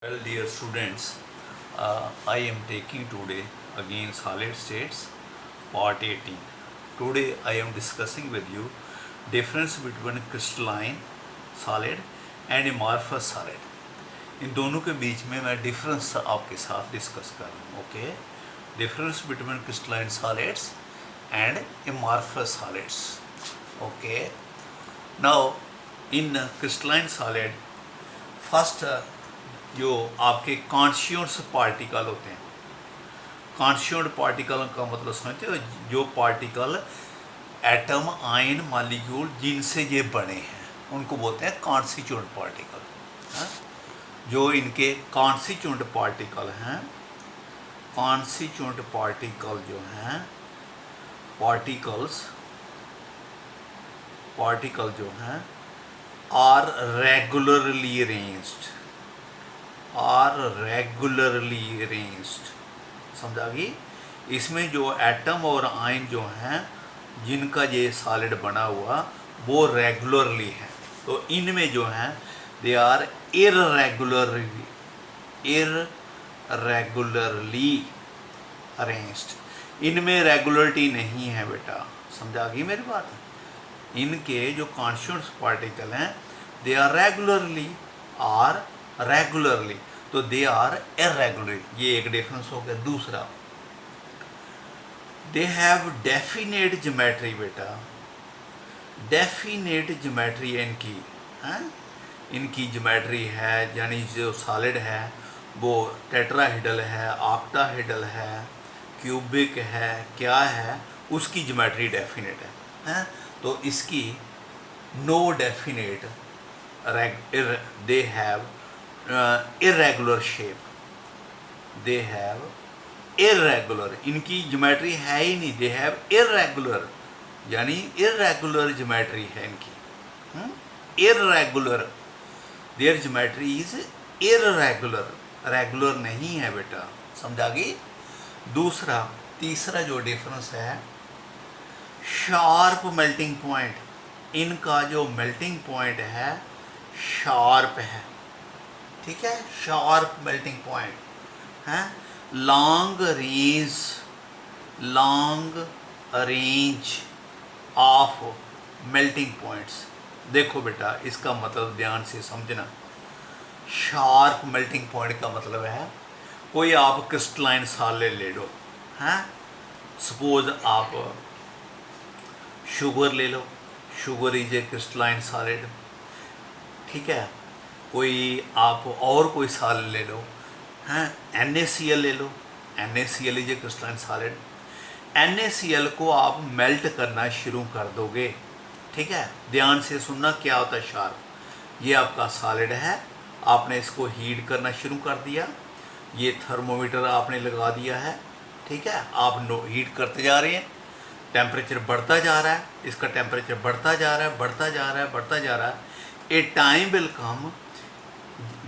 Well, dear students, I am taking today again solid states part 18. Today I am discussing with you difference between crystalline solid and amorphous solid. इन दोनों के बीच में मैं difference आपके साथ discuss कर रहा हूँ. Okay, difference between crystalline solids and amorphous solids. Okay, now in crystalline solid, first जो आपके कॉन्स्टिट्यूएंट्स पार्टिकल होते हैं. कॉन्स्टिट्यूएंट पार्टिकल का मतलब समझते हो, जो पार्टिकल एटम आयन मॉलिक्यूल जिनसे ये बने हैं उनको बोलते हैं कॉन्स्टिट्यूएंट पार्टिकल. जो इनके कॉन्स्टिट्यूएंट पार्टिकल हैं, कॉन्स्टिट्यूएंट पार्टिकल जो हैं, पार्टिकल जो हैं आर रेगुलरली अरेंज्ड. समझा गई. इसमें जो एटम और आयन जो हैं जिनका ये सॉलिड बना हुआ वो रेगुलरली है. तो इनमें जो हैं दे आर इर्रेगुलरली अरेंज्ड. इनमें रेगुलरिटी नहीं है बेटा. समझा गई मेरी बात. इनके जो कॉन्स्टिट्यूएंट्स पार्टिकल हैं दे आर रेगुलरली, तो दे आर इर्रेगुलरली. ये एक डिफरेंस हो गया. दूसरा, दे हैव डेफिनेट ज्योमेट्री. बेटा डेफिनेट ज्योमेट्री है इनकी. इनकी ज्योमेट्री है, यानी जो सॉलिड है वो टेट्राहेड्रल है, ऑक्टाहेड्रल है, क्यूबिक है, क्या है, उसकी ज्योमेट्री डेफिनेट है. तो इसकी no definite, they have irregular shape. They have irregular, इनकी ज्योमेट्री है ही नहीं. दे हैव इर्रेगुलर, यानी इर्रेगुलर ज्योमेट्री है इनकी. Irregular, their geometry is irregular, regular नहीं है बेटा. समझा गई. दूसरा, तीसरा जो डिफरेंस है, शार्प मेल्टिंग पॉइंट. इनका जो मेल्टिंग पॉइंट है शार्प है. ठीक है, शार्प मेल्टिंग पॉइंट है. Long range of melting points. देखो बेटा, इसका मतलब ध्यान से समझना. शार्प मेल्टिंग पॉइंट का मतलब है, कोई आप क्रिस्टलाइन सॉलिड ले लो. हैं, सपोज आप शुगर ले लो. Sugar is a crystalline solid. ठीक है, कोई आप और कोई सॉलिड ले लो. हैं, NaCl ले लो. NaCl is a crystalline solid. NaCl को आप मेल्ट करना शुरू कर दोगे. ठीक है, ध्यान से सुनना क्या होता है शार्प. ये आपका सॉलिड है, आपने इसको हीट करना शुरू कर दिया. ये थर्मोमीटर आपने लगा दिया है. ठीक है, आप हीट करते जा रहे हैं, टेम्परेचर बढ़ता जा रहा है. इसका टेम्परेचर बढ़ता जा रहा है. ए time will come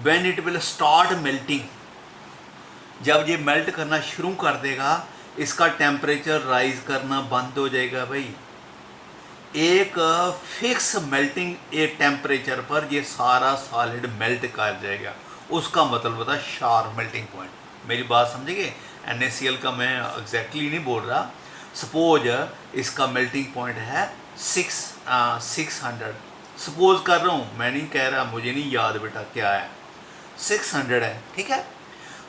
when it will start melting. जब ये मेल्ट करना शुरू कर देगा, इसका टेम्परेचर राइज करना बंद हो जाएगा. भाई, एक फिक्स मेल्टिंग एक टेम्परेचर पर ये सारा सॉलिड मेल्ट कर जाएगा. उसका मतलब होता है शार्प मेल्टिंग पॉइंट. मेरी बात समझेंगे. NaCl का मैं एग्जैक्टली नहीं बोल रहा. सपोज इसका मेल्टिंग पॉइंट है 600. सपोज कर रहा हूँ, मैं नहीं कह रहा, मुझे नहीं याद बेटा क्या है. 600 है. ठीक है,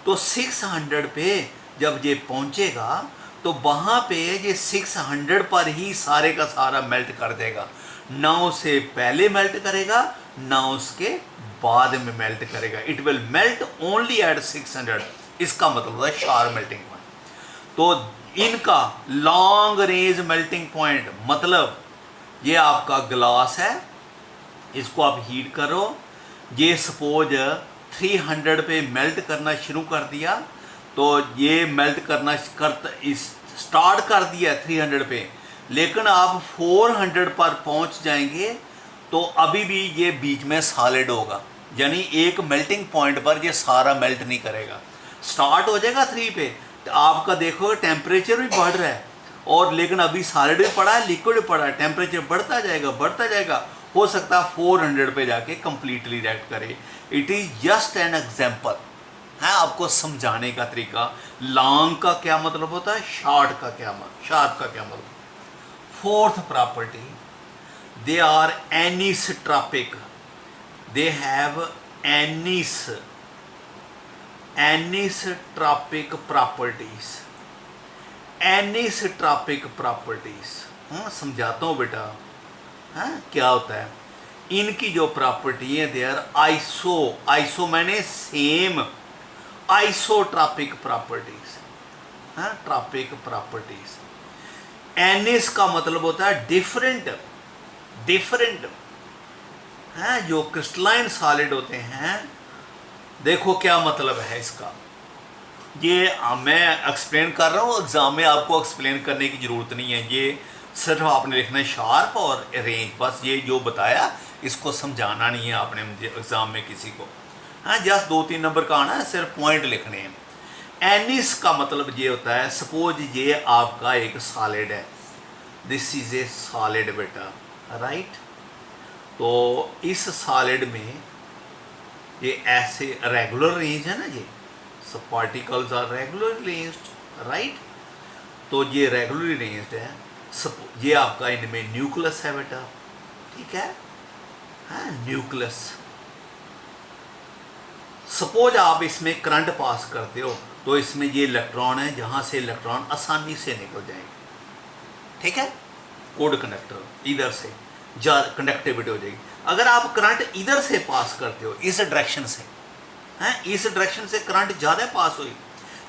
तो 600 पे जब ये पहुँचेगा तो वहाँ पे ये 600 पर ही सारे का सारा मेल्ट कर देगा. ना उसे पहले मेल्ट करेगा, ना उसके बाद में मेल्ट करेगा. It will melt only at 600. इसका मतलब है शार्प मेल्टिंग पॉइंट. तो इनका लॉन्ग रेंज मेल्टिंग पॉइंट मतलब, ये आपका ग्लास है, इसको आप हीट करो. ये सपोज 300 पे मेल्ट करना शुरू कर दिया, तो ये मेल्ट करना स्टार्ट कर दिया 300 पे, लेकिन आप 400 पर पहुंच जाएंगे तो अभी भी ये बीच में सॉलिड होगा. यानी एक मेल्टिंग पॉइंट पर ये सारा मेल्ट नहीं करेगा. स्टार्ट हो जाएगा 3 पे, तो आपका देखो टेम्परेचर भी बढ़ रहा है, और लेकिन अभी सॉलिड भी पड़ा है, लिक्विड भी पड़ा है. टेम्परेचर बढ़ता जाएगा. हो सकता है 400 पे जाके कंप्लीटली रिएक्ट करे. It is just an example. है आपको समझाने का तरीका। लॉन्ग का क्या मतलब होता है, शॉर्ट का क्या मतलब। Fourth property, they are anisotropic, they have anisotropic properties. Anisotropic properties, समझाता हूँ बेटा। क्या होता है, इनकी जो प्रॉपर्टी है दे आर आइसो मैंने same, isotropic properties, tropic properties. Anis का मतलब होता है डिफरेंट, जो क्रिस्टलाइन सॉलिड होते हैं। देखो क्या मतलब है इसका, ये मैं एक्सप्लेन कर रहा हूँ, एग्जाम में आपको एक्सप्लेन करने की ज़रूरत नहीं है, ये सिर्फ आपने लिखना है शार्प और रेंज, बस ये जो बताया इसको समझाना नहीं है आपने मुझे एग्ज़ाम में किसी को। जस्ट 2-3 नंबर का आना है, सिर्फ पॉइंट लिखने हैं। एनिस का मतलब ये होता है, सपोज ये आपका एक सॉलिड है, दिस इज़ ए सॉलिड बेटा, राइट। तो इस सॉलिड में ये ऐसे रेगुलर रेंज है ना, ये सब particles are regular ranged, right. तो ये रेगुलर रेंज्ड है। ये आपका इनमें न्यूक्लियस है बेटा, ठीक है, न्यूक्लियस। सपोज आप इसमें करंट पास करते हो तो इसमें ये इलेक्ट्रॉन है, जहाँ से इलेक्ट्रॉन आसानी से निकल जाएंगे, ठीक है। कोड कंडक्टर इधर से कंडक्टिविटी हो जाएगी। अगर आप करंट इधर से पास करते हो, इस डायरेक्शन से, इस डायरेक्शन से करंट ज़्यादा पास हुई,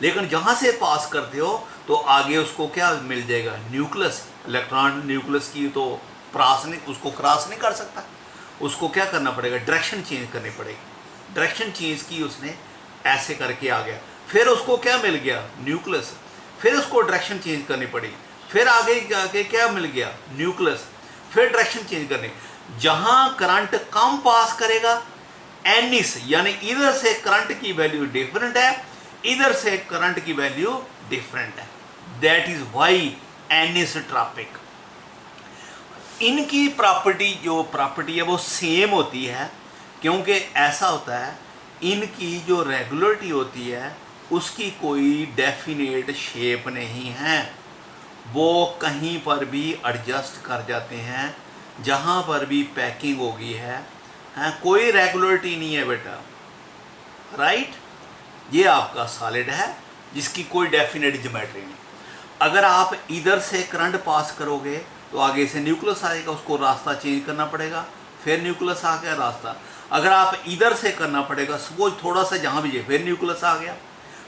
लेकिन जहाँ से पास करते हो तो आगे उसको क्या मिल जाएगा, न्यूक्लियस। इलेक्ट्रॉन न्यूक्लियस की तो उसको क्रॉस नहीं कर सकता, उसको क्या करना पड़ेगा, डायरेक्शन चेंज करनी पड़ेगी। डायरेक्शन चेंज की उसने, ऐसे करके आ गया, फिर उसको क्या मिल गया, न्यूक्लियस। फिर उसको डायरेक्शन चेंज करनी पड़ी, फिर आगे जाके क्या मिल गया, न्यूक्लियस। फिर डायरेक्शन चेंज करनी, जहाँ करंट कम पास करेगा एनिस, यानी इधर से करंट की वैल्यू डिफरेंट है, इधर से करंट की वैल्यू डिफरेंट है, दैट इज वाई एनिसोट्रॉपिक। इनकी प्रॉपर्टी जो प्रॉपर्टी है वो सेम होती है, क्योंकि ऐसा होता है इनकी जो रेगुलरिटी होती है उसकी कोई डेफिनेट शेप नहीं है, वो कहीं पर भी एडजस्ट कर जाते हैं, जहाँ पर भी पैकिंग होगी है, कोई रेगुलरिटी नहीं है बेटा, राइट। ये आपका सॉलिड है जिसकी कोई डेफिनेट ज्योमेट्री नहीं। अगर आप इधर से करंट पास करोगे तो आगे से न्यूक्लियस आएगा, उसको रास्ता चेंज करना पड़ेगा, फिर न्यूक्लियस आ गया रास्ता। अगर आप इधर से करना पड़ेगा, सपोज थोड़ा सा जहाँ भी है, फिर न्यूक्लियस आ गया,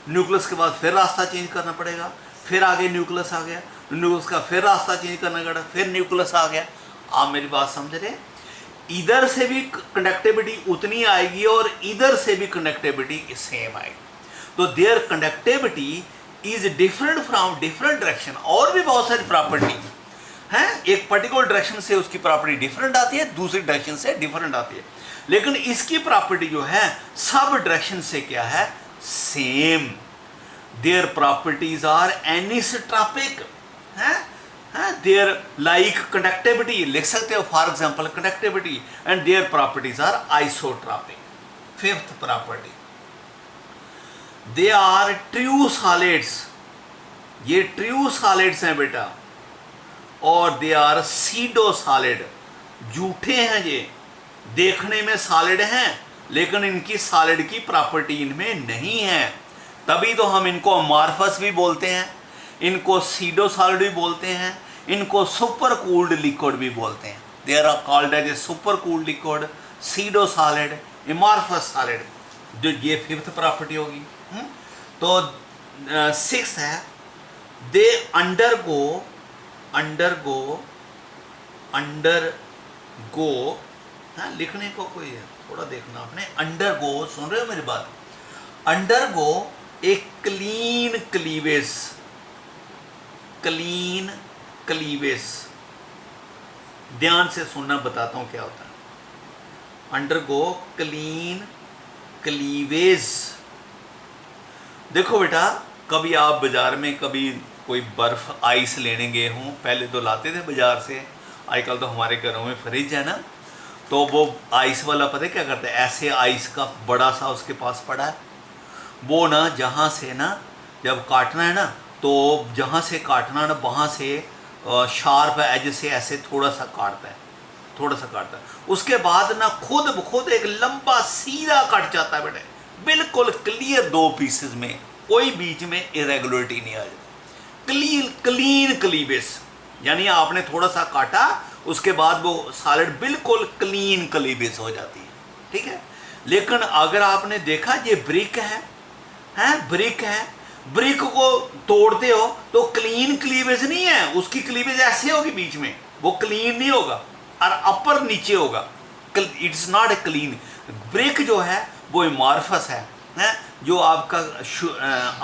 न्यूक्लियस के बाद फिर रास्ता चेंज करना पड़ेगा, फिर आगे न्यूक्लियस आ गया, न्यूक्लियस का फिर रास्ता चेंज करना पड़ा, फिर न्यूक्लियस आ गया। आप मेरी बात समझ रहे हैं, इधर से भी कंडक्टिविटी उतनी आएगी और इधर से भी कंडक्टिविटी सेम आएगी, तो their conductivity is different from different direction. और भी बहुत सारी प्रॉपर्टी हैं, एक पर्टिकुलर डायरेक्शन से उसकी प्रॉपर्टी डिफरेंट आती है, दूसरी डायरेक्शन से डिफरेंट आती है, लेकिन इसकी प्रॉपर्टी जो है सब डायरेक्शन से क्या है, same. Their properties are anisotropic, their like conductivity लिख सकते हो, for example conductivity, and their properties are isotropic. Fifth property, they are true solids, ये ट्रू सॉलिड्स हैं बेटा, और दे आर सीडो सॉलिड, झूठे हैं ये, देखने में सॉलिड हैं लेकिन इनकी सॉलिड की प्रॉपर्टी इनमें नहीं है, तभी तो हम इनको अमॉर्फस भी बोलते हैं, इनको सीडो सॉलिड भी बोलते हैं, इनको सुपर कूल्ड लिक्विड भी बोलते हैं। They are called as a super cooled liquid, pseudo solid, amorphous solid, जो ये फिफ्थ प्रॉपर्टी होगी। तो सिक्स है, दे अंडरगो लिखने को कोई है, थोड़ा देखना आपने, अंडरगो, सुन रहे हो मेरी बात, अंडरगो एक क्लीन क्लीवेज, ध्यान से सुनना, बताता हूं क्या होता है। Undergo clean cleavage. देखो बेटा, कभी आप बाजार में कभी कोई बर्फ आइस लेने गए हों, पहले तो लाते थे बाजार से, आजकल तो हमारे घरों में फ्रिज है ना, तो वो आइस वाला पता है क्या करता है, ऐसे आइस का बड़ा सा उसके पास पड़ा है, वो ना जहाँ से ना जब काटना है ना, तो जहाँ से काटना ना वहाँ से शार्प एज से ऐसे थोड़ा सा काटता है, थोड़ा सा काटता है। उसके बाद ना खुद ब खुद एक लंबा सीधा कट जाता है बेटे, बिल्कुल क्लियर 2 पीसेस में, कोई बीच में इरेगुलरिटी नहीं आ जाती। क्लीन क्लीवेज, यानी आपने थोड़ा सा काटा, उसके बाद वो सॉलिड बिल्कुल क्लीन क्लीवेज हो जाती है, ठीक है। लेकिन अगर आपने देखा ये ब्रिक है, ब्रिक है, ब्रिक को तोड़ते हो तो क्लीन क्लीवेज नहीं है, उसकी क्लीवेज ऐसे होगी बीच में, वो क्लीन नहीं होगा और अपर नीचे होगा, it's not a clean. Brick जो है वो इमार्फस है, जो आपका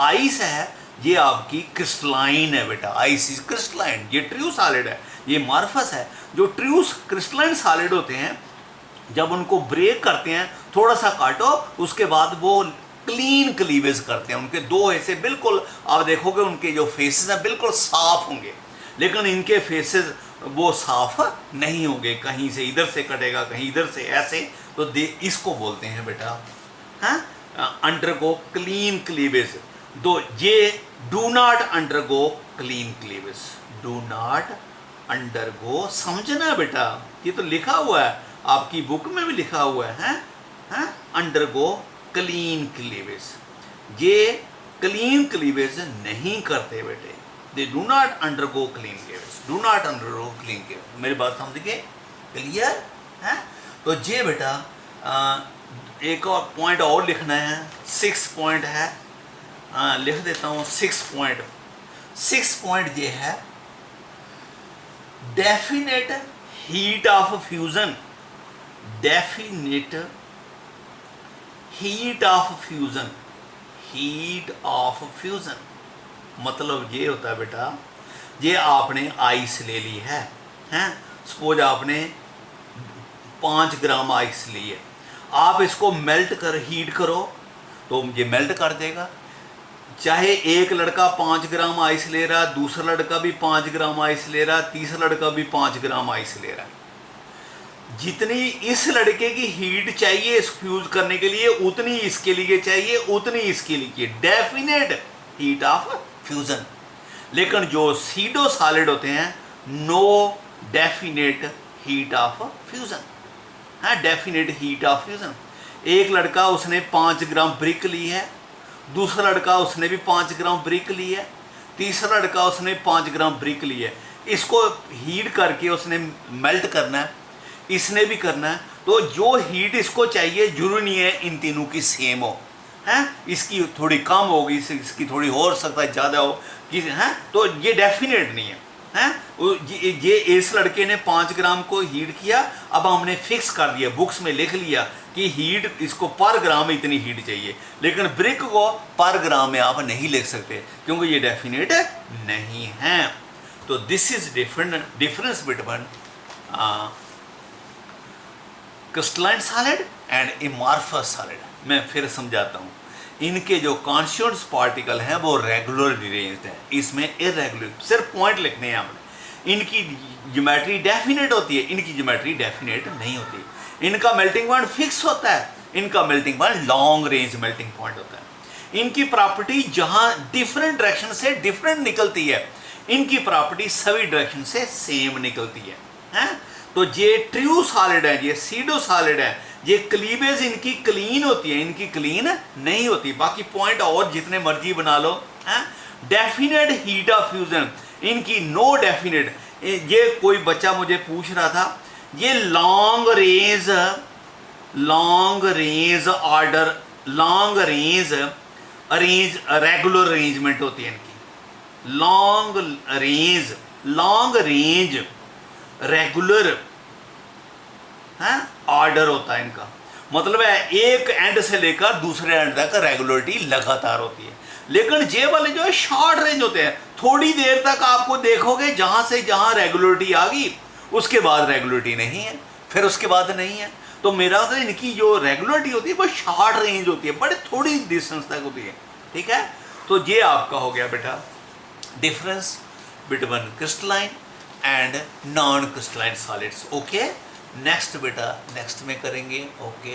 आइस है ये आपकी क्रिस्टलाइन है बेटा, आइस इज क्रिस्टलाइन, ये ट्रू सॉलिड है, ये मार्फस है। जो ट्रू क्रिस्टलाइन सॉलिड होते हैं जब उनको ब्रेक करते हैं, थोड़ा सा काटो, उसके बाद वो क्लीन क्लीवेज करते हैं, उनके 2 ऐसे बिल्कुल आप देखोगे उनके जो फेसेस हैं बिल्कुल साफ होंगे, लेकिन इनके फेसेस वो साफ नहीं होंगे, कहीं से इधर से कटेगा, कहीं इधर से ऐसे, तो इसको बोलते हैं बेटा अंडरगो क्लीन क्लीवेज। दो ये do not undergo clean cleavage, do not undergo, समझना बेटा, ये तो लिखा हुआ है आपकी बुक में भी लिखा हुआ है, अंडरगो क्लीन क्लीवेज, ये क्लीन क्लीवेज नहीं करते बेटे, they do not undergo clean cleavage, do not undergo clean cleavage. मेरी बात समझ गए, क्लियर है। तो ये बेटा एक और पॉइंट और लिखना है, 6 पॉइंट है, लिख देता हूँ 6 पॉइंट। 6 पॉइंट ये है, definite heat of fusion, definite heat of fusion, heat of fusion मतलब ये होता है बेटा, ये आपने आइस ले ली है, सपोज आपने 5 ग्राम आइस ली है, आप इसको मेल्ट कर हीट करो तो ये मेल्ट कर देगा। चाहे एक लड़का 5 ग्राम आइस ले रहा, दूसरा लड़का भी 5 ग्राम आइस ले रहा, तीसरा लड़का भी 5 ग्राम आइस ले रहा है, जितनी इस लड़के की हीट चाहिए इस फ्यूज करने के लिए, उतनी इसके लिए चाहिए, उतनी इसके लिए, डेफिनेट हीट ऑफ फ्यूजन। लेकिन जो सीडो सॉलिड होते हैं, no definite heat of fusion, definite heat of fusion. एक लड़का उसने 5 ग्राम ब्रिक ली है, दूसरा लड़का उसने भी 5 ग्राम ब्रिक ली है, तीसरा लड़का उसने 5 ग्राम ब्रिक ली है, इसको हीट करके उसने मेल्ट करना है, इसने भी करना है, तो जो हीट इसको चाहिए जरूरी नहीं है इन तीनों की सेम हो, इसकी थोड़ी कम होगी, इसकी थोड़ी हो सकता है ज़्यादा हो, तो ये डेफिनेट नहीं है, ये इस लड़के ने 5 ग्राम को हीट किया, अब हमने फिक्स कर दिया, बुक्स में लिख लिया कि हीट इसको पर ग्राम में इतनी हीट चाहिए, लेकिन ब्रिक को पर ग्राम में आप नहीं लिख सकते क्योंकि ये डेफिनेट नहीं है। तो this is difference between crystalline solid and amorphous solid. मैं फिर समझाता हूँ, इनके जो कॉन्स्टिट्यूएंट्स पार्टिकल हैं वो रेगुलर अरेंज्ड हैं, इसमें इरेगुलर, सिर्फ पॉइंट लिखने हैं हमने। इनकी ज्योमेट्री डेफिनेट होती है, इनकी ज्योमेट्री डेफिनेट नहीं होती। इनका मेल्टिंग पॉइंट फिक्स होता है, इनका melting point long range melting point होता है। इनकी प्रॉपर्टी जहाँ डिफरेंट डायरेक्शन से डिफरेंट निकलती है, इनकी प्रॉपर्टी सभी डायरेक्शन से सेम निकलती है। तो ये ट्रू सॉलिड है, ये सीडो सॉलिड है, ये क्लीवेज इनकी क्लीन होती है, इनकी क्लीन नहीं होती। बाकी पॉइंट और जितने मर्जी बना लो। डेफिनेट हीट ऑफ फ्यूजन, इनकी नो डेफिनेट। ये कोई बच्चा मुझे पूछ रहा था, ये long order, long range regular arrangement होती है इनकी। लॉन्ग रेंज रेगुलर ऑर्डर होता है इनका, मतलब है एक एंड से लेकर दूसरे एंड तक रेगुलरिटी लगातार होती है। लेकिन जे वाले जो है शॉर्ट रेंज होते हैं, थोड़ी देर तक आपको देखोगे जहां से जहां रेगुलरिटी आ गई उसके बाद रेगुलरिटी नहीं है, फिर उसके बाद नहीं है। तो मेरा तो इनकी जो रेगुलरिटी होती है वो शॉर्ट रेंज होती है, बड़े थोड़ी डिस्टेंस तक होती है, ठीक है। तो ये आपका हो गया बेटा difference between crystalline and non crystalline solids. Okay, next बेटा नेक्स्ट में करेंगे। ओके।